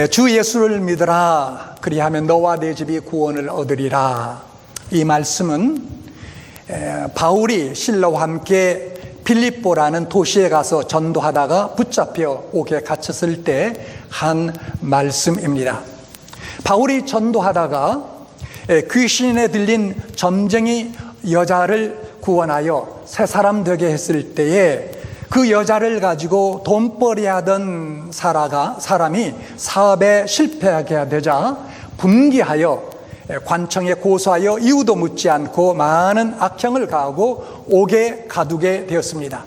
주 예수를 믿으라. 그리하면 너와 내 집이 구원을 얻으리라. 이 말씀은 바울이 실라와 함께 빌립보라는 도시에 가서 전도하다가 붙잡혀 옥에 갇혔을 때 한 말씀입니다. 바울이 전도하다가 귀신에 들린 점쟁이 여자를 구원하여 새 사람 되게 했을 때에 그 여자를 가지고 돈벌이 하던 사람이 사업에 실패하게 되자 분기하여 관청에 고소하여 이유도 묻지 않고 많은 악행을 가하고 옥에 가두게 되었습니다.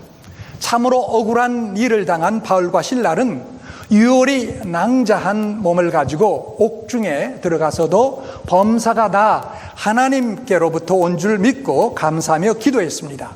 참으로 억울한 일을 당한 바울과 실라는 유월이 낭자한 몸을 가지고 옥중에 들어가서도 범사가 다 하나님께로부터 온 줄 믿고 감사하며 기도했습니다.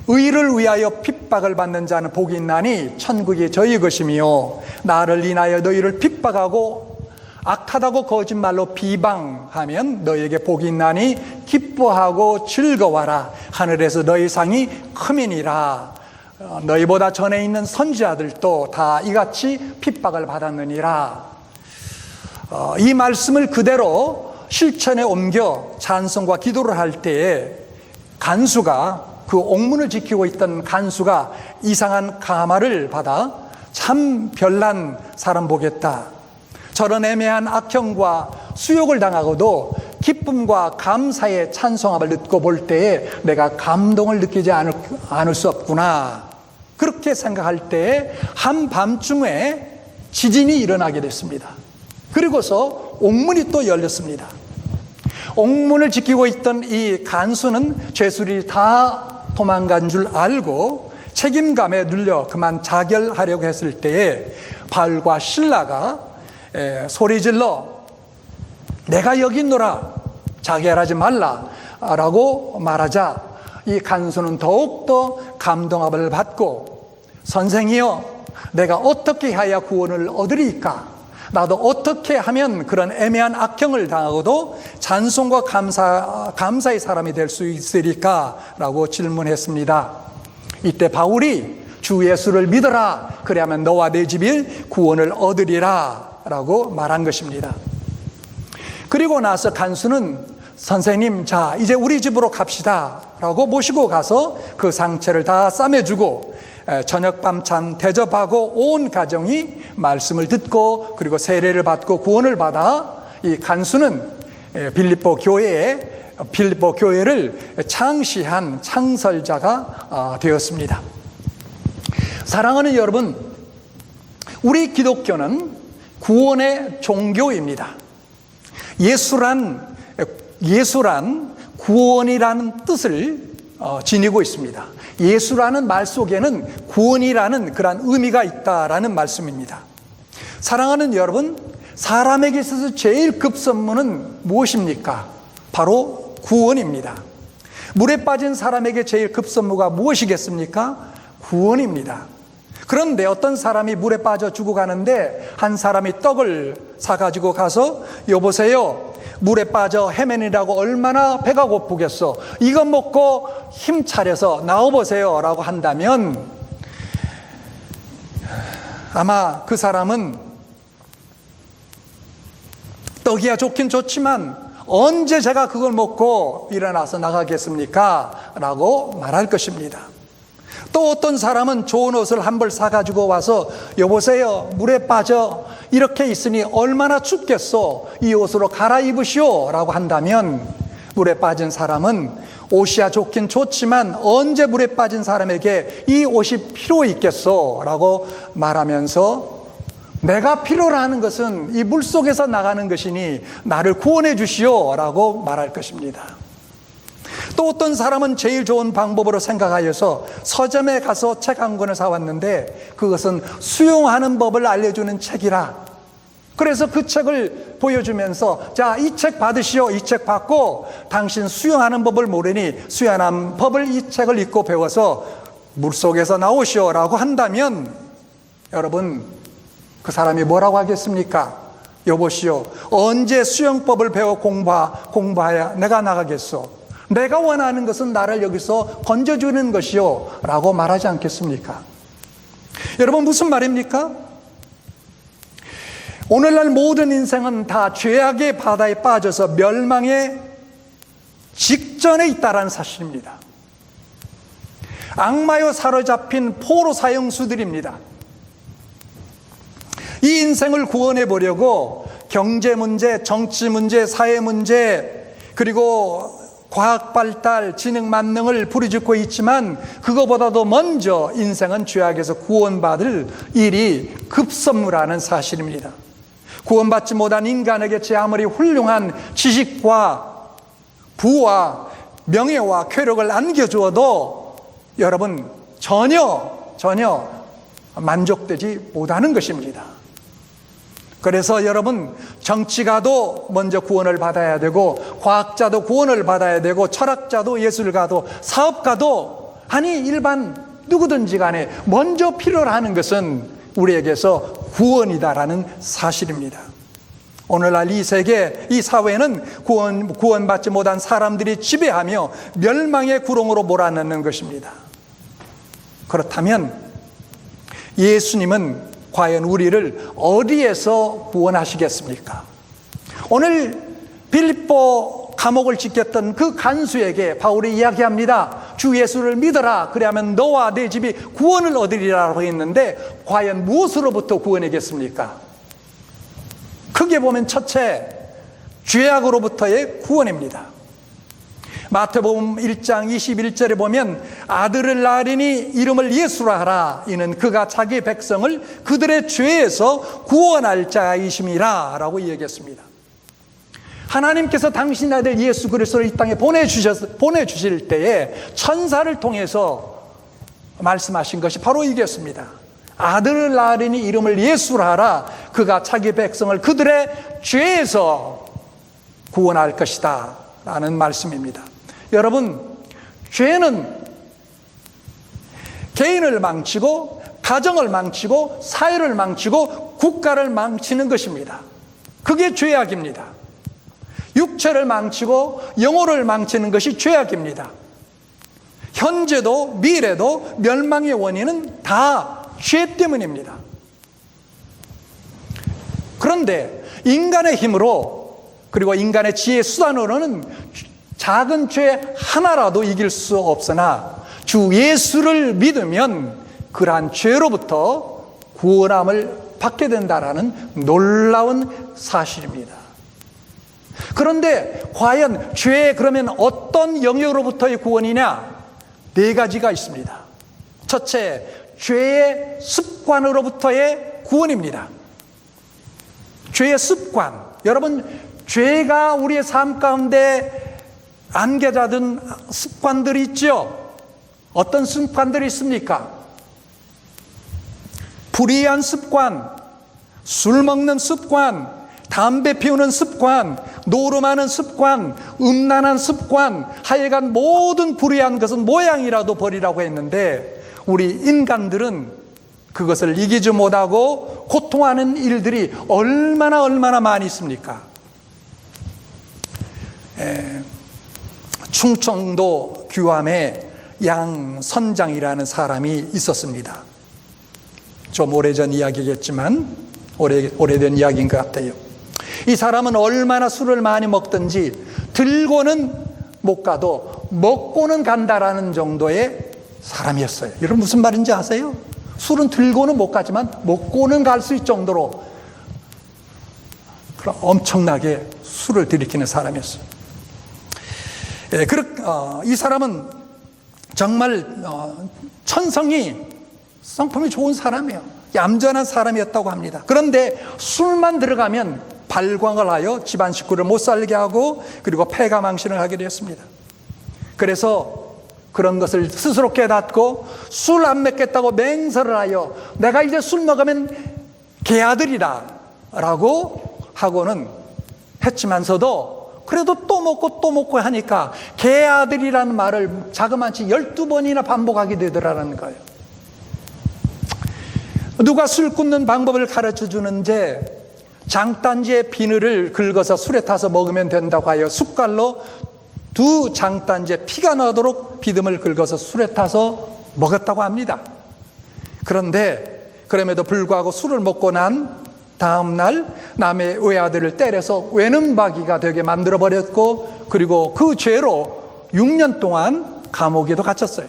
의를 위하여 핍박을 받는 자는 복이 있나니 천국이 저희 것이며 나를 인하여 너희를 핍박하고 악하다고 거짓말로 비방하면 너희에게 복이 있나니 기뻐하고 즐거워라. 하늘에서 너희 상이 크미니라. 너희보다 전에 있는 선지자들도 다 이같이 핍박을 받았느니라. 이 말씀을 그대로 실천에 옮겨 찬송과 기도를 할 때에 간수가, 그 옥문을 지키고 있던 간수가 이상한 가마를 받아 참 별난 사람 보겠다. 저런 애매한 악형과 수욕을 당하고도 기쁨과 감사의 찬송함을 듣고 볼 때에 내가 감동을 느끼지 않을 수 없구나. 그렇게 생각할 때에 한밤중에 지진이 일어나게 됐습니다. 그리고서 옥문이 또 열렸습니다. 옥문을 지키고 있던 이 간수는 죄수들이 다 도망간 줄 알고 책임감에 눌려 그만 자결하려고 했을 때에 바울과 실라가 소리질러 내가 여기 있노라, 자결하지 말라 라고 말하자 이 간수는 더욱더 감동함을 받고 선생이여, 내가 어떻게 해야 구원을 얻으리까? 나도 어떻게 하면 그런 애매한 악형을 당하고도 찬송과 감사의 사람이 될 수 있으리까? 라고 질문했습니다. 이때 바울이 주 예수를 믿어라. 그래야만 너와 내 집이 구원을 얻으리라. 라고 말한 것입니다. 그리고 나서 간수는 선생님, 자, 이제 우리 집으로 갑시다. 라고 모시고 가서 그 상처를 다 싸매주고 저녁 밤찬 대접하고 온 가정이 말씀을 듣고 그리고 세례를 받고 구원을 받아 이 간수는 빌립보 교회를 창시한 창설자가 되었습니다. 사랑하는 여러분, 우리 기독교는 구원의 종교입니다. 예수란 구원이라는 뜻을 지니고 있습니다. 예수라는 말 속에는 구원이라는 그런 의미가 있다라는 말씀입니다. 사랑하는 여러분, 사람에게 있어서 제일 급선무는 무엇입니까? 바로 구원입니다. 물에 빠진 사람에게 제일 급선무가 무엇이겠습니까? 구원입니다. 그런데 어떤 사람이 물에 빠져 죽어가는데 한 사람이 떡을 사가지고 가서 여보세요, 물에 빠져 헤매느라고 얼마나 배가 고프겠어, 이거 먹고 힘 차려서 나와보세요 라고 한다면 아마 그 사람은 떡이야 좋긴 좋지만 언제 제가 그걸 먹고 일어나서 나가겠습니까? 라고 말할 것입니다. 또 어떤 사람은 좋은 옷을 한 벌 사가지고 와서 여보세요, 물에 빠져 이렇게 있으니 얼마나 춥겠소, 이 옷으로 갈아입으시오 라고 한다면 물에 빠진 사람은 옷이야 좋긴 좋지만 언제 물에 빠진 사람에게 이 옷이 필요 있겠소 라고 말하면서 내가 필요로 하는 것은 이 물속에서 나가는 것이니 나를 구원해 주시오 라고 말할 것입니다. 또 어떤 사람은 제일 좋은 방법으로 생각하여서 서점에 가서 책 한 권을 사왔는데 그것은 수용하는 법을 알려주는 책이라, 그래서 그 책을 보여주면서 자, 이 책 받으시오, 이 책 받고 당신 수용하는 법을 모르니 수용하는 법을 이 책을 읽고 배워서 물속에서 나오시오 라고 한다면 여러분, 그 사람이 뭐라고 하겠습니까? 여보시오, 언제 수영법을 배워 공부해야 내가 나가겠소? 내가 원하는 것은 나를 여기서 건져주는 것이요 라고 말하지 않겠습니까? 여러분, 무슨 말입니까? 오늘날 모든 인생은 다 죄악의 바다에 빠져서 멸망의 직전에 있다는 사실입니다. 악마여 사로잡힌 포로 사형수들입니다. 이 인생을 구원해 보려고 경제 문제, 정치 문제, 사회 문제, 그리고 과학 발달, 지능 만능을 부르짖고 있지만 그거보다도 먼저 인생은 죄악에서 구원받을 일이 급선무라는 사실입니다. 구원받지 못한 인간에게 제 아무리 훌륭한 지식과 부와 명예와 쾌락을 안겨주어도 여러분 전혀 만족되지 못하는 것입니다. 그래서 여러분, 정치가도 먼저 구원을 받아야 되고, 과학자도 구원을 받아야 되고, 철학자도, 예술가도, 사업가도, 아니 일반 누구든지 간에 먼저 필요로 하는 것은 우리에게서 구원이다라는 사실입니다. 오늘날 이 세계, 이 사회는 구원받지 못한 사람들이 지배하며 멸망의 구렁으로 몰아넣는 것입니다. 그렇다면 예수님은 과연 우리를 어디에서 구원하시겠습니까? 오늘 빌립보 감옥을 지켰던 그 간수에게 바울이 이야기합니다. 주 예수를 믿어라. 그리하면 너와 네 집이 구원을 얻으리라고 했는데 과연 무엇으로부터 구원이겠습니까? 크게 보면 첫째, 죄악으로부터의 구원입니다. 마태복음 1장 21절에 보면 아들을 낳으리니 이름을 예수라 하라. 이는 그가 자기 백성을 그들의 죄에서 구원할 자이심이라 라고 얘기했습니다. 하나님께서 당신 아들 예수 그리스도를 이 땅에 보내주실 때에 천사를 통해서 말씀하신 것이 바로 이겼습니다. 아들을 낳으리니 이름을 예수라 하라. 그가 자기 백성을 그들의 죄에서 구원할 것이다 라는 말씀입니다. 여러분, 죄는 개인을 망치고 가정을 망치고 사회를 망치고 국가를 망치는 것입니다. 그게 죄악입니다. 육체를 망치고 영혼을 망치는 것이 죄악입니다. 현재도 미래도 멸망의 원인은 다 죄 때문입니다. 그런데 인간의 힘으로 그리고 인간의 지혜 수단으로는 작은 죄 하나라도 이길 수 없으나 주 예수를 믿으면 그러한 죄로부터 구원함을 받게 된다라는 놀라운 사실입니다. 그런데 과연 죄 그러면 어떤 영역으로부터의 구원이냐? 네 가지가 있습니다. 첫째, 죄의 습관으로부터의 구원입니다. 죄의 습관. 여러분, 죄가 우리의 삶 가운데 안겨자든 습관들이 있죠. 어떤 습관들이 있습니까? 불의한 습관, 술 먹는 습관, 담배 피우는 습관, 노름하는 습관, 음란한 습관, 하여간 모든 불의한 것은 모양이라도 버리라고 했는데 우리 인간들은 그것을 이기지 못하고 고통하는 일들이 얼마나 많이 있습니까? 충청도 규암에 양선장이라는 사람이 있었습니다. 좀 오래전 이야기겠지만 오래된 이야기인 것 같아요. 이 사람은 얼마나 술을 많이 먹든지 들고는 못 가도 먹고는 간다라는 정도의 사람이었어요. 여러분 무슨 말인지 아세요? 술은 들고는 못 가지만 먹고는 갈 수 있을 정도로 엄청나게 술을 들이키는 사람이었어요. 이 사람은 정말 천성이 성품이 좋은 사람이에요. 얌전한 사람이었다고 합니다. 그런데 술만 들어가면 발광을 하여 집안 식구를 못 살게 하고 그리고 폐가망신을 하게 되었습니다. 그래서 그런 것을 스스로 깨닫고 술 안 먹겠다고 맹세를 하여 내가 이제 술 먹으면 개아들이다 라고 하고는 했지만서도 그래도 또 먹고 하니까 개아들이라는 말을 자그마치 12번이나 반복하게 되더라는 거예요. 누가 술 끊는 방법을 가르쳐 주는지 장단지에 비늘을 긁어서 술에 타서 먹으면 된다고 하여 숟갈로 두 장단지에 피가 나도록 비듬을 긁어서 술에 타서 먹었다고 합니다. 그런데 그럼에도 불구하고 술을 먹고 난 다음날 남의 외아들을 때려서 외눈박이가 되게 만들어버렸고, 그리고 그 죄로 6년 동안 감옥에도 갇혔어요.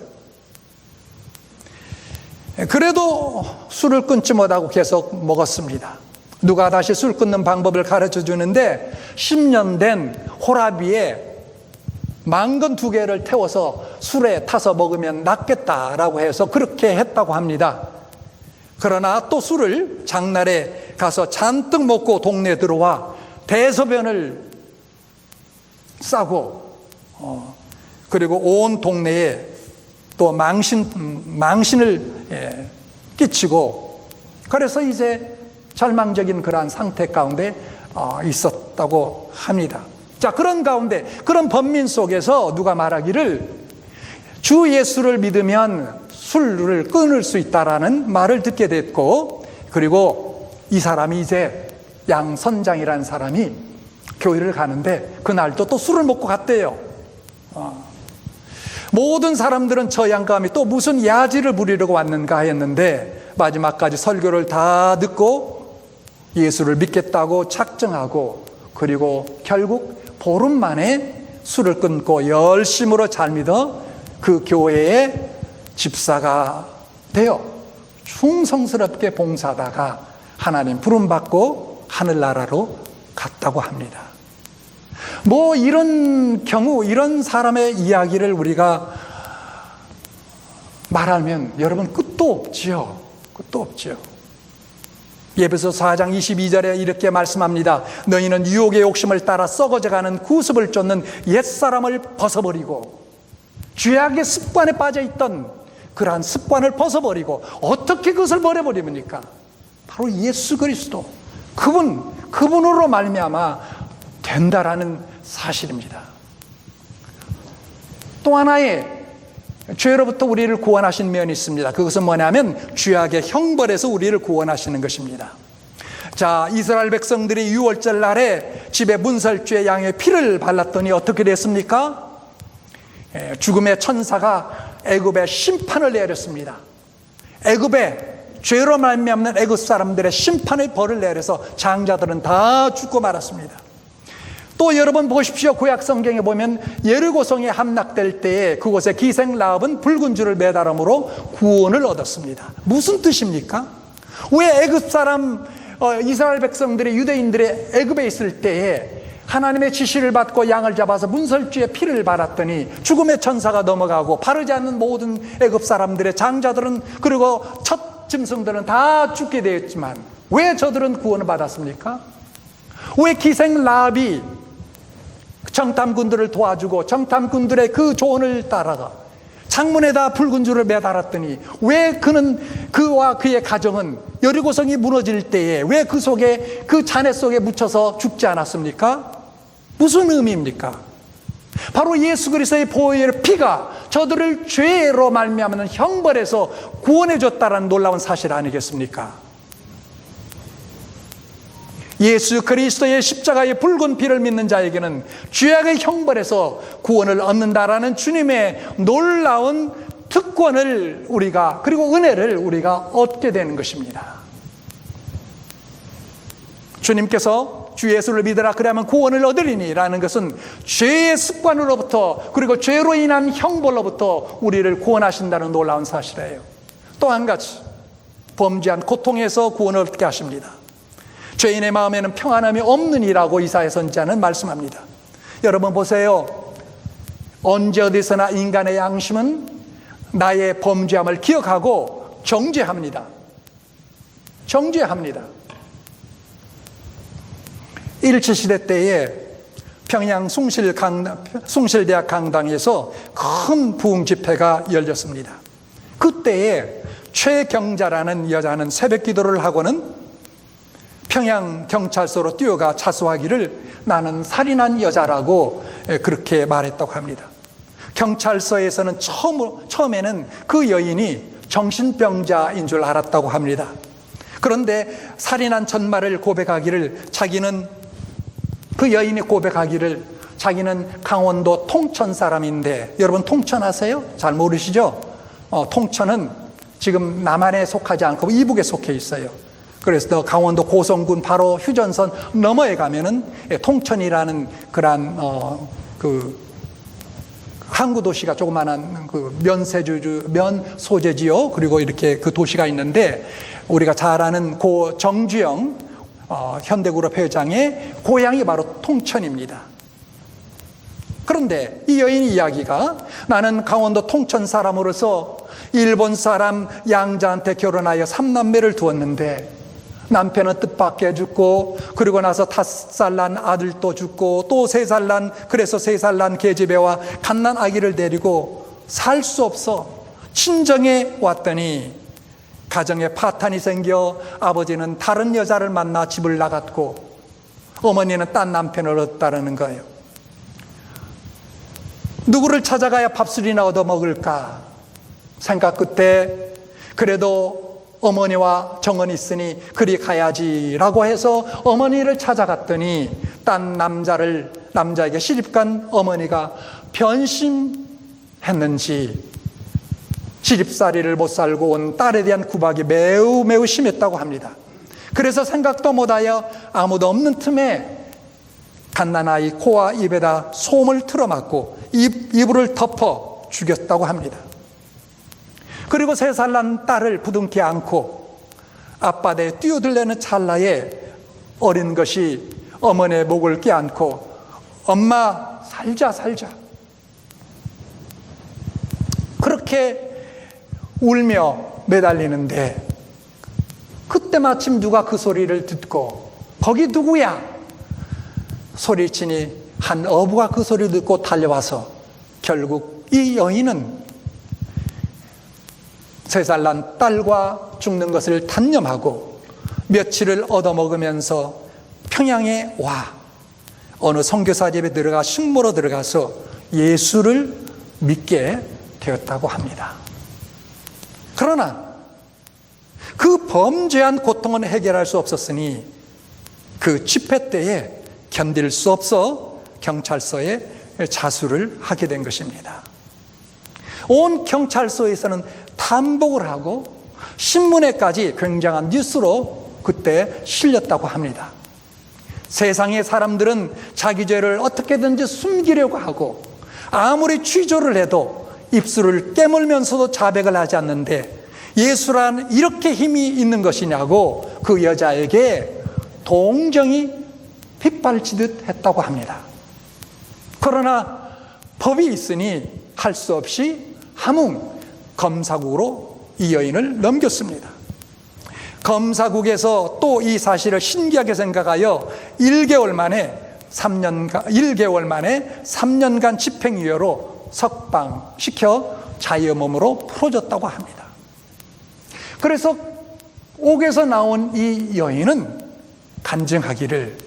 그래도 술을 끊지 못하고 계속 먹었습니다. 누가 다시 술 끊는 방법을 가르쳐 주는데 10년 된 호라비에 망건 2개를 태워서 술에 타서 먹으면 낫겠다라고 해서 그렇게 했다고 합니다. 그러나 또 술을 장날에 가서 잔뜩 먹고 동네에 들어와 대소변을 싸고 그리고 온 동네에 또 망신을 끼치고, 그래서 이제 절망적인 그러한 상태 가운데 있었다고 합니다. 자, 그런 가운데, 그런 번민 속에서 누가 말하기를 주 예수를 믿으면 술을 끊을 수 있다라는 말을 듣게 됐고, 그리고 이 사람이 이제 양선장이라는 사람이 교회를 가는데 그날도 또 술을 먹고 갔대요. 모든 사람들은 저 양감이 또 무슨 야지를 부리려고 왔는가 했는데 마지막까지 설교를 다 듣고 예수를 믿겠다고 작정하고, 그리고 결국 보름 만에 술을 끊고 열심으로 잘 믿어 그 교회의 집사가 되어 충성스럽게 봉사하다가 하나님 부름받고 하늘나라로 갔다고 합니다. 뭐 이런 경우, 이런 사람의 이야기를 우리가 말하면 여러분 끝도 없지요. 끝도 없지요. 에베소서 4장 22절에 이렇게 말씀합니다. 너희는 유혹의 욕심을 따라 썩어져가는 구습을 쫓는 옛사람을 벗어버리고, 죄악의 습관에 빠져있던 그러한 습관을 벗어버리고, 어떻게 그것을 버려버립니까? 바로 예수 그리스도, 그분으로 말미암아 된다라는 사실입니다. 또 하나의 죄로부터 우리를 구원하신 면이 있습니다. 그것은 뭐냐면 죄악의 형벌에서 우리를 구원하시는 것입니다. 자, 이스라엘 백성들이 유월절 날에 집에 문설주에 양의 피를 발랐더니 어떻게 됐습니까? 죽음의 천사가 애굽에 심판을 내렸습니다. 애굽에 죄로 말미암는 애굽 사람들의 심판의 벌을 내려서 장자들은 다 죽고 말았습니다. 또 여러분 보십시오. 구약 성경에 보면 예리고성에 함락될 때에 그곳에 기생 라합은 붉은 줄을 매달음으로 구원을 얻었습니다. 무슨 뜻입니까? 왜 애굽 사람 이스라엘 백성들이, 유대인들의 애굽에 있을 때에 하나님의 지시를 받고 양을 잡아서 문설주에 피를 발았더니 죽음의 천사가 넘어가고 바르지 않는 모든 애굽 사람들의 장자들은, 그리고 첫 짐승들은 다 죽게 되었지만 왜 저들은 구원을 받았습니까? 왜 기생 라합이 정탐꾼들을 도와주고 정탐꾼들의 그 조언을 따라가 창문에다 붉은 줄을 매달았더니 왜 그와 그의 가정은 여리고성이 무너질 때에 왜 그 속에, 그 잔해 속에 묻혀서 죽지 않았습니까? 무슨 의미입니까? 바로 예수 그리스도의 보혈의 피가 저들을 죄로 말미암는 형벌에서 구원해 줬다는 놀라운 사실 아니겠습니까? 예수 그리스도의 십자가의 붉은 피를 믿는 자에게는 죄악의 형벌에서 구원을 얻는다라는 주님의 놀라운 특권을 우리가, 그리고 은혜를 우리가 얻게 되는 것입니다. 주님께서 주 예수를 믿으라 그러면 구원을 얻으리니 라는 것은 죄의 습관으로부터, 그리고 죄로 인한 형벌로부터 우리를 구원하신다는 놀라운 사실이에요. 또 한 가지, 범죄한 고통에서 구원을 얻게 하십니다. 죄인의 마음에는 평안함이 없느니라고 이사야 선지자는 말씀합니다. 여러분 보세요. 언제 어디서나 인간의 양심은 나의 범죄함을 기억하고 정죄합니다. 정죄합니다. 일제시대 때에 평양 숭실대학 강당에서 큰 부흥 집회가 열렸습니다. 그때에 최경자라는 여자는 새벽 기도를 하고는 평양 경찰서로 뛰어가 자수하기를 나는 살인한 여자라고 그렇게 말했다고 합니다. 경찰서에서는 처음에는 그 여인이 정신병자인 줄 알았다고 합니다. 그런데 살인한 전말을 고백하기를, 그 여인이 고백하기를 자기는 강원도 통천 사람인데, 여러분 통천 아세요? 잘 모르시죠? 통천은 지금 남한에 속하지 않고 이북에 속해 있어요. 그래서 강원도 고성군 바로 휴전선 너머에 가면은 통천이라는 그러한 그 항구 도시가 조그마한 그 면 소재지요. 그리고 이렇게 그 도시가 있는데 우리가 잘 아는 고 정주영 현대그룹 회장의 고향이 바로 통천입니다. 그런데 이 여인의 이야기가 나는 강원도 통천 사람으로서 일본 사람 양자한테 결혼하여 3남매를 두었는데 남편은 뜻밖의 죽고 그리고 나서 5살 난 아들도 죽고 또 3살 난 그래서 3살 난 계집애와 갓난 아기를 데리고 살 수 없어 친정에 왔더니 가정에 파탄이 생겨 아버지는 다른 여자를 만나 집을 나갔고 어머니는 딴 남편을 얻었다는 거예요. 누구를 찾아가야 밥술이나 얻어먹을까 생각 끝에 그래도 어머니와 정은 있으니 그리 가야지라고 해서 어머니를 찾아갔더니 딴 남자에게 시집간 어머니가 변심했는지 시집살이를 못 살고 온 딸에 대한 구박이 매우 매우 심했다고 합니다. 그래서 생각도 못하여 아무도 없는 틈에 갓난아이 코와 입에다 솜을 틀어막고 이불을 덮어 죽였다고 합니다. 그리고 3살 난 딸을 부둥켜 안고 앞바다에 뛰어들려는 찰나에 어린 것이 어머니의 목을 껴안고 엄마 살자 그렇게 울며 매달리는데 그때 마침 누가 그 소리를 듣고 거기 누구야? 소리치니 한 어부가 그 소리를 듣고 달려와서 결국 이 여인은 3살 난 딸과 죽는 것을 단념하고 며칠을 얻어먹으면서 평양에 와 어느 선교사 집에 들어가 식모로 들어가서 예수를 믿게 되었다고 합니다. 그러나 그 범죄한 고통은 해결할 수 없었으니 그 집회 때에 견딜 수 없어 경찰서에 자수를 하게 된 것입니다. 온 경찰서에서는 탐복을 하고 신문에까지 굉장한 뉴스로 그때 실렸다고 합니다. 세상의 사람들은 자기 죄를 어떻게든지 숨기려고 하고 아무리 취조를 해도 입술을 깨물면서도 자백을 하지 않는데 예수란 이렇게 힘이 있는 것이냐고 그 여자에게 동정이 빗발치듯 했다고 합니다. 그러나 법이 있으니 할 수 없이 함흥 검사국으로 이 여인을 넘겼습니다. 검사국에서 또 이 사실을 신기하게 생각하여 1개월 만에 3년간 집행유예로 석방시켜 자유의 몸으로 풀어줬다고 합니다. 그래서 옥에서 나온 이 여인은 간증하기를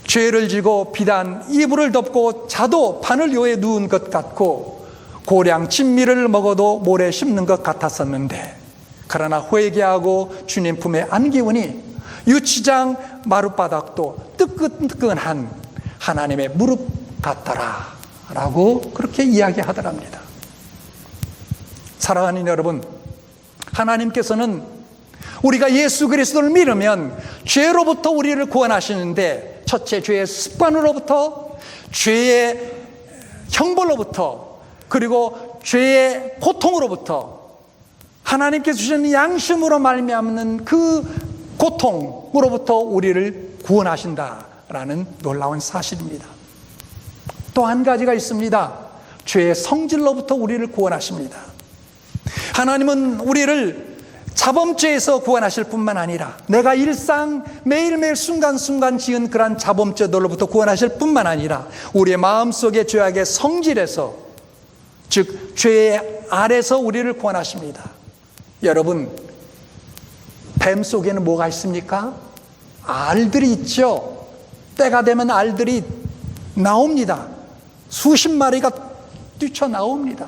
죄를 지고 비단 이불을 덮고 자도 바늘요에 누운 것 같고 고량 진미를 먹어도 모래 씹는 것 같았었는데 그러나 회개하고 주님 품에 안기우니 유치장 마룻바닥도 뜨끈뜨끈한 하나님의 무릎 같더라 라고 그렇게 이야기하더랍니다. 사랑하는 여러분, 하나님께서는 우리가 예수 그리스도를 믿으면 죄로부터 우리를 구원하시는데 첫째 죄의 습관으로부터 죄의 형벌로부터 그리고 죄의 고통으로부터 하나님께서 주시는 양심으로 말미암는 그 고통으로부터 우리를 구원하신다라는 놀라운 사실입니다. 또 한 가지가 있습니다. 죄의 성질로부터 우리를 구원하십니다. 하나님은 우리를 자범죄에서 구원하실 뿐만 아니라 내가 일상 매일매일 순간순간 지은 그러한 자범죄들로부터 구원하실 뿐만 아니라 우리의 마음속의 죄악의 성질에서 즉 죄의 아래서 우리를 구원하십니다. 여러분, 뱀 속에는 뭐가 있습니까? 알들이 있죠. 때가 되면 알들이 나옵니다. 수십 마리가 뛰쳐나옵니다.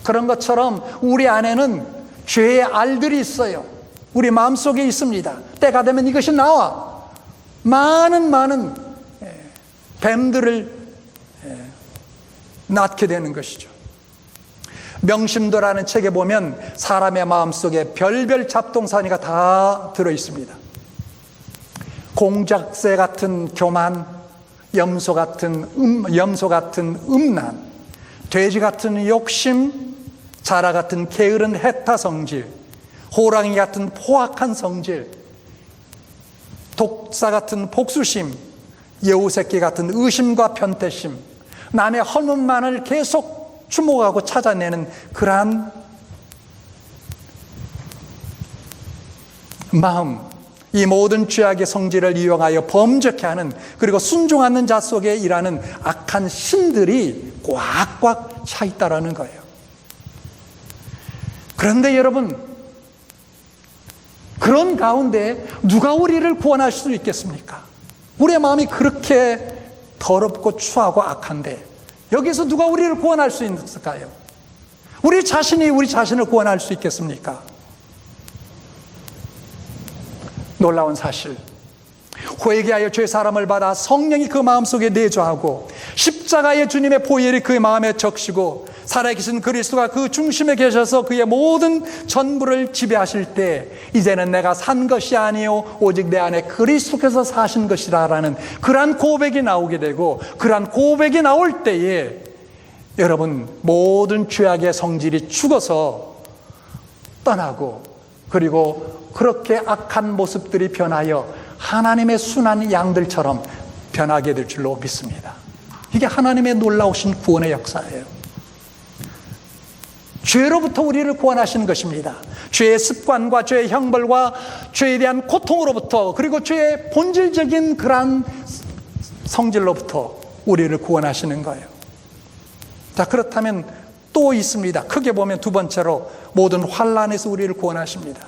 그런 것처럼 우리 안에는 죄의 알들이 있어요. 우리 마음속에 있습니다. 때가 되면 이것이 나와 많은 뱀들을 낳게 되는 것이죠. 명심도라는 책에 보면 사람의 마음속에 별별 잡동사니가 다 들어있습니다. 공작새 같은 교만, 염소 같은 음란, 돼지 같은 욕심, 자라 같은 게으른 해타 성질, 호랑이 같은 포악한 성질, 독사 같은 복수심, 여우새끼 같은 의심과 변태심, 남의 허문만을 계속 주목하고 찾아내는 그러한 마음, 이 모든 죄악의 성질을 이용하여 범죄케 하는, 그리고 순종하는 자 속에 일하는 악한 신들이 꽉꽉 차 있다라는 거예요. 그런데 여러분, 그런 가운데 누가 우리를 구원할 수 있겠습니까? 우리의 마음이 그렇게 더럽고 추하고 악한데 여기서 누가 우리를 구원할 수 있을까요? 우리 자신이 우리 자신을 구원할 수 있겠습니까? 놀라운 사실, 회개하여 죄사함을 받아 성령이 그 마음속에 내주하고 십자가의 주님의 보혈이 그 마음에 적시고 살아계신 그리스도가 그 중심에 계셔서 그의 모든 전부를 지배하실 때, 이제는 내가 산 것이 아니요 오직 내 안에 그리스도께서 사신 것이라라는 그러한 고백이 나오게 되고, 그러한 고백이 나올 때에 여러분, 모든 죄악의 성질이 죽어서 떠나고, 그리고 그렇게 악한 모습들이 변하여 하나님의 순한 양들처럼 변하게 될 줄로 믿습니다. 이게 하나님의 놀라우신 구원의 역사예요. 죄로부터 우리를 구원하시는 것입니다. 죄의 습관과 죄의 형벌과 죄에 대한 고통으로부터, 그리고 죄의 본질적인 그러한 성질로부터 우리를 구원하시는 거예요. 자, 그렇다면 또 있습니다. 크게 보면 두 번째로 모든 환난에서 우리를 구원하십니다.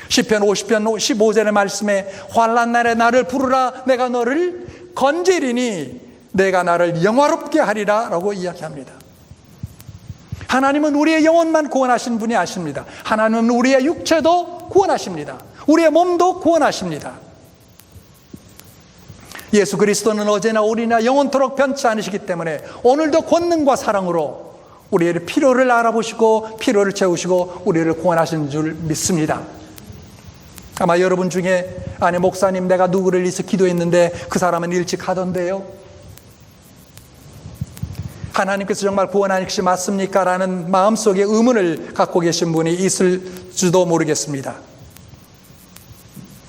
시편 50편 15절의 말씀에 환난 날에 나를 부르라, 내가 너를 건지리니 내가 나를 영화롭게 하리라 라고 이야기합니다. 하나님은 우리의 영혼만 구원하신 분이 아십니다. 하나님은 우리의 육체도 구원하십니다. 우리의 몸도 구원하십니다. 예수 그리스도는 어제나 오리나 영원토록 변치 않으시기 때문에 오늘도 권능과 사랑으로 우리의 필요를 알아보시고 필요를 채우시고 우리를 구원하신 줄 믿습니다. 아마 여러분 중에, 아니 목사님 내가 누구를 위해서 기도했는데 그 사람은 일찍 가던데요, 하나님께서 정말 구원하는 것이 맞습니까? 라는 마음속에 의문을 갖고 계신 분이 있을지도 모르겠습니다.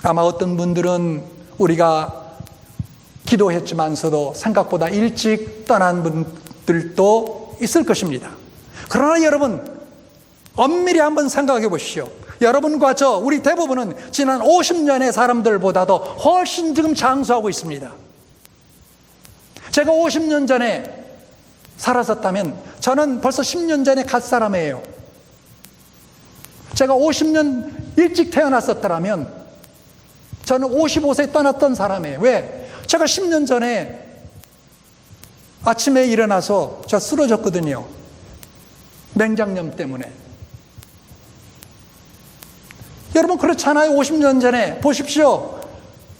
아마 어떤 분들은 우리가 기도했지만서도 생각보다 일찍 떠난 분들도 있을 것입니다. 그러나 여러분, 엄밀히 한번 생각해 보십시오. 여러분과 저, 우리 대부분은 지난 50년의 사람들보다도 훨씬 지금 장수하고 있습니다. 제가 50년 전에 살았었다면 저는 벌써 10년 전에 갓 사람이에요. 제가 50년 일찍 태어났었더라면 저는 55세에 떠났던 사람이에요. 왜? 제가 10년 전에 아침에 일어나서 저 쓰러졌거든요. 맹장염 때문에. 여러분 그렇잖아요. 50년 전에 보십시오.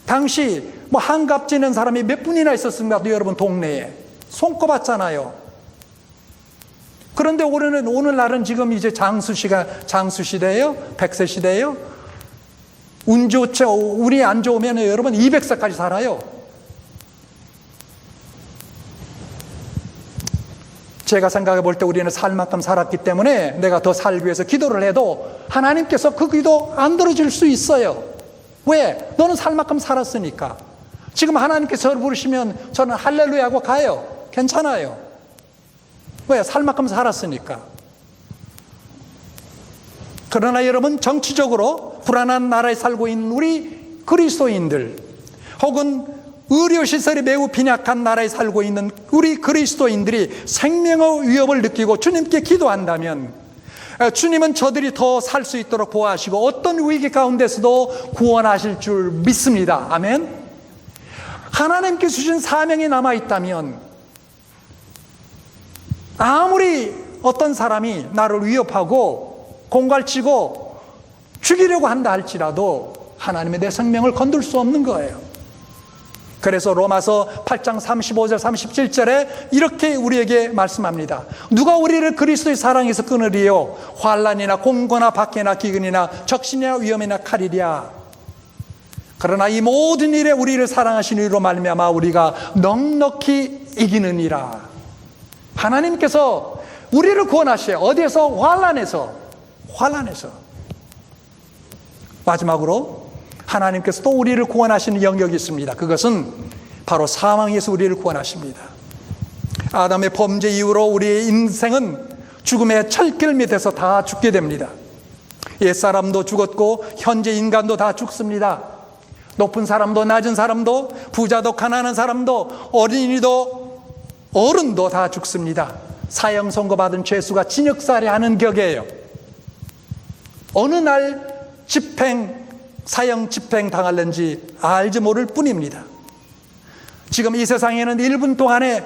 당시 뭐 한갑 지는 사람이 몇 분이나 있었습니까? 여러분 동네에 손꼽았잖아요. 그런데 오늘날은 지금 이제 장수시대예요? 100세 시대예요? 운이 안 좋으면 여러분 200세까지 살아요. 제가 생각해 볼 때 우리는 살 만큼 살았기 때문에 내가 더 살기 위해서 기도를 해도 하나님께서 그 기도 안 들어줄 수 있어요. 왜? 너는 살 만큼 살았으니까. 지금 하나님께서 저를 부르시면 저는 할렐루야 하고 가요. 괜찮아요. 왜? 살 만큼 살았으니까. 그러나 여러분, 정치적으로 불안한 나라에 살고 있는 우리 그리스도인들, 혹은 의료시설이 매우 빈약한 나라에 살고 있는 우리 그리스도인들이 생명의 위협을 느끼고 주님께 기도한다면 주님은 저들이 더 살 수 있도록 보호하시고 어떤 위기 가운데서도 구원하실 줄 믿습니다. 아멘. 하나님께서 주신 사명이 남아있다면 아무리 어떤 사람이 나를 위협하고 공갈치고 죽이려고 한다 할지라도 하나님의 내 생명을 건들 수 없는 거예요. 그래서 로마서 8장 35절 37절에 이렇게 우리에게 말씀합니다. 누가 우리를 그리스도의 사랑에서 끊으리요? 환난이나 공고나 박해나 기근이나 적신이나 위험이나 칼이랴. 그러나 이 모든 일에 우리를 사랑하신 이로 말미암아 우리가 넉넉히 이기느니라. 하나님께서 우리를 구원하셔요. 어디에서? 환난에서. 마지막으로 하나님께서 또 우리를 구원하시는 영역이 있습니다. 그것은 바로 사망에서 우리를 구원하십니다. 아담의 범죄 이후로 우리의 인생은 죽음의 철길 밑에서 다 죽게 됩니다. 옛사람도 죽었고 현재 인간도 다 죽습니다. 높은 사람도 낮은 사람도 부자도 가난한 사람도 어린이도 어른도 다 죽습니다. 사형 선고받은 죄수가 징역살이하는 격이에요. 어느 날 사형 집행 당할는지 알지 모를 뿐입니다. 지금 이 세상에는 1분 동안에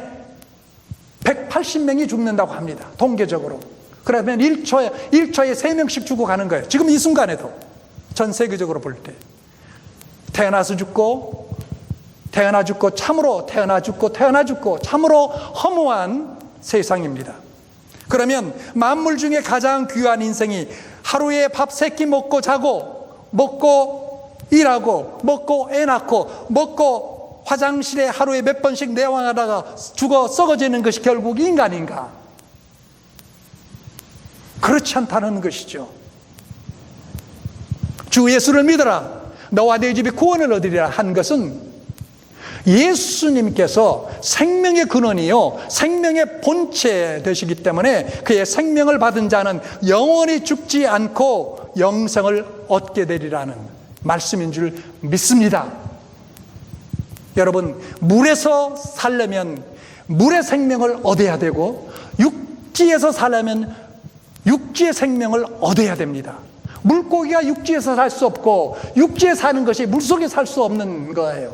180명이 죽는다고 합니다. 통계적으로. 그러면 1초에 3명씩 죽어가는 거예요. 지금 이 순간에도 전 세계적으로 볼 때 태어나서 죽고 태어나 죽고 참으로 태어나 죽고 태어나 죽고 참으로 허무한 세상입니다. 그러면 만물 중에 가장 귀한 인생이 하루에 밥 3끼 먹고 자고 먹고 일하고 먹고 애 낳고 먹고 화장실에 하루에 몇 번씩 내왕하다가 죽어 썩어지는 것이 결국 인간인가? 그렇지 않다는 것이죠. 주 예수를 믿어라. 너와 네 집이 구원을 얻으리라 한 것은 예수님께서 생명의 근원이요 생명의 본체 되시기 때문에 그의 생명을 받은 자는 영원히 죽지 않고 영생을 얻게 되리라는 말씀인 줄 믿습니다. 여러분, 물에서 살려면 물의 생명을 얻어야 되고 육지에서 살려면 육지의 생명을 얻어야 됩니다. 물고기가 육지에서 살 수 없고 육지에 사는 것이 물속에 살 수 없는 거예요.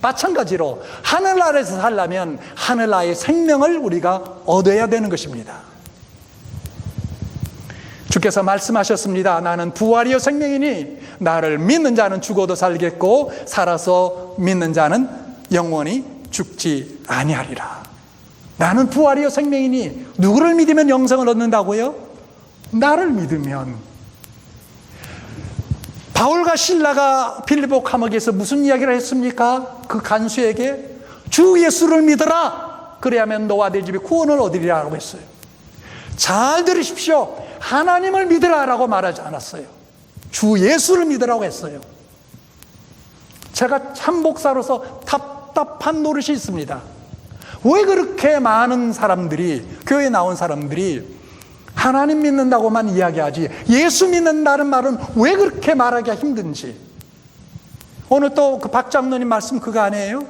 마찬가지로 하늘 아래에서 살려면 하늘 아래의 생명을 우리가 얻어야 되는 것입니다. 주께서 말씀하셨습니다. 나는 부활이요 생명이니 나를 믿는 자는 죽어도 살겠고 살아서 믿는 자는 영원히 죽지 아니하리라. 나는 부활이요 생명이니 누구를 믿으면 영생을 얻는다고요? 나를 믿으면. 바울과 실라가 빌립보 감옥에서 무슨 이야기를 했습니까? 그 간수에게 주 예수를 믿어라. 그래야만 너와 네 집이 구원을 얻으리라고 했어요. 잘 들으십시오. 하나님을 믿으라라고 말하지 않았어요. 주 예수를 믿으라고 했어요. 제가 참 목사로서 답답한 노릇이 있습니다. 왜 그렇게 많은 사람들이, 교회에 나온 사람들이 하나님 믿는다고만 이야기하지 예수 믿는다는 말은 왜 그렇게 말하기가 힘든지. 오늘 또 그 박 장로님 말씀 그거 아니에요?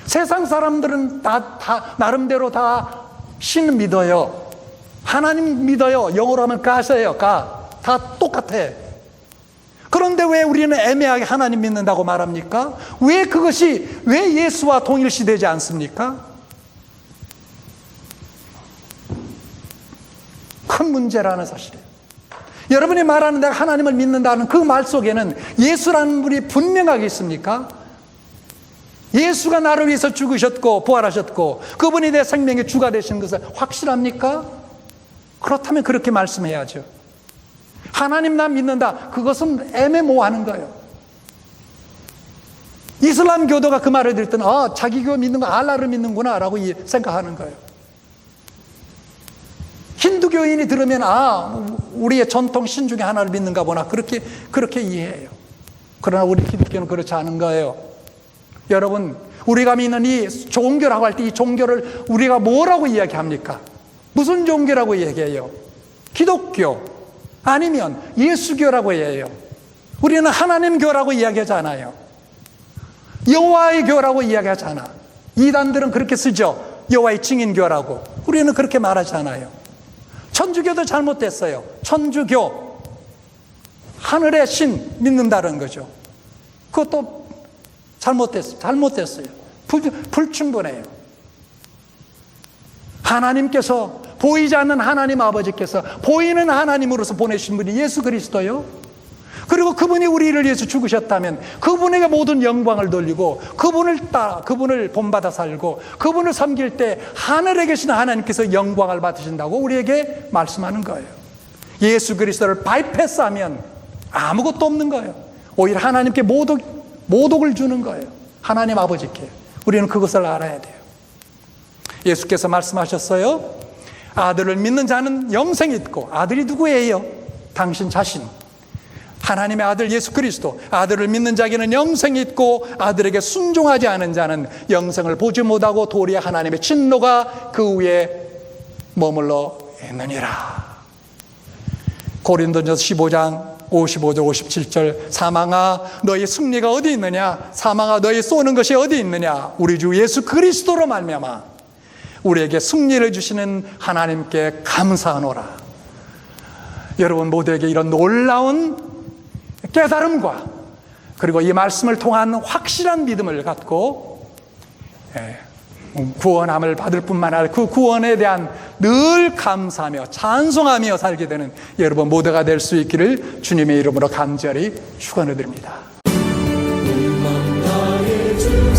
세상 사람들은 다 나름대로 다 신 믿어요. 하나님 믿어요. 영어로 하면 God이에요. God. 다 똑같아. 그런데 왜 우리는 애매하게 하나님 믿는다고 말합니까? 왜 그것이 왜 예수와 동일시되지 않습니까? 큰 문제라는 사실이에요. 여러분이 말하는 내가 하나님을 믿는다는 그 말 속에는 예수라는 분이 분명하게 있습니까? 예수가 나를 위해서 죽으셨고 부활하셨고 그분이 내 생명의 주가 되신 것은 확실합니까? 그렇다면 그렇게 말씀해야죠. 하나님 나 믿는다. 그것은 애매모호하는 거예요. 이슬람 교도가 그 말을 들을 때는 자기 교회 믿는 거 알라를 믿는구나 라고 생각하는 거예요. 힌두교인이 들으면 우리의 전통 신 중에 하나를 믿는가 보나 그렇게 이해해요. 그러나 우리 힌두교는 그렇지 않은 거예요. 여러분, 우리가 믿는 이 종교라고 할 때 이 종교를 우리가 뭐라고 이야기합니까? 무슨 종교라고 얘기해요? 기독교 아니면 예수교라고 해요. 우리는 하나님교라고 이야기하잖아요. 여호와의 교라고 이야기하잖아. 이단들은 그렇게 쓰죠. 여호와의 증인교라고. 우리는 그렇게 말하잖아요. 천주교도 잘못됐어요. 천주교 하늘의 신 믿는다는 거죠. 그것도 잘못됐어요. 불충분해요. 하나님께서 보이지 않는 하나님 아버지께서 보이는 하나님으로서 보내신 분이 예수 그리스도요. 그리고 그분이 우리를 위해서 죽으셨다면 그분에게 모든 영광을 돌리고 그분을 본받아 살고 그분을 섬길 때 하늘에 계신 하나님께서 영광을 받으신다고 우리에게 말씀하는 거예요. 예수 그리스도를 바이패스하면 아무것도 없는 거예요. 오히려 하나님께 모독을 주는 거예요. 하나님 아버지께. 우리는 그것을 알아야 돼요. 예수께서 말씀하셨어요. 아들을 믿는 자는 영생이 있고, 아들이 누구예요? 당신 자신. 하나님의 아들 예수 그리스도. 아들을 믿는 자에게는 영생이 있고 아들에게 순종하지 않은 자는 영생을 보지 못하고 도리어 하나님의 진노가 그 위에 머물러 있느니라. 고린도전서 15장 55절 57절 사망아 너의 승리가 어디 있느냐? 사망아 너의 쏘는 것이 어디 있느냐? 우리 주 예수 그리스도로 말미암아 우리에게 승리를 주시는 하나님께 감사하노라. 여러분 모두에게 이런 놀라운 깨달음과 그리고 이 말씀을 통한 확실한 믿음을 갖고 구원함을 받을 뿐만 아니라 그 구원에 대한 늘 감사하며 찬송하며 살게 되는 여러분 모두가 될 수 있기를 주님의 이름으로 간절히 축원해 드립니다. 나의 주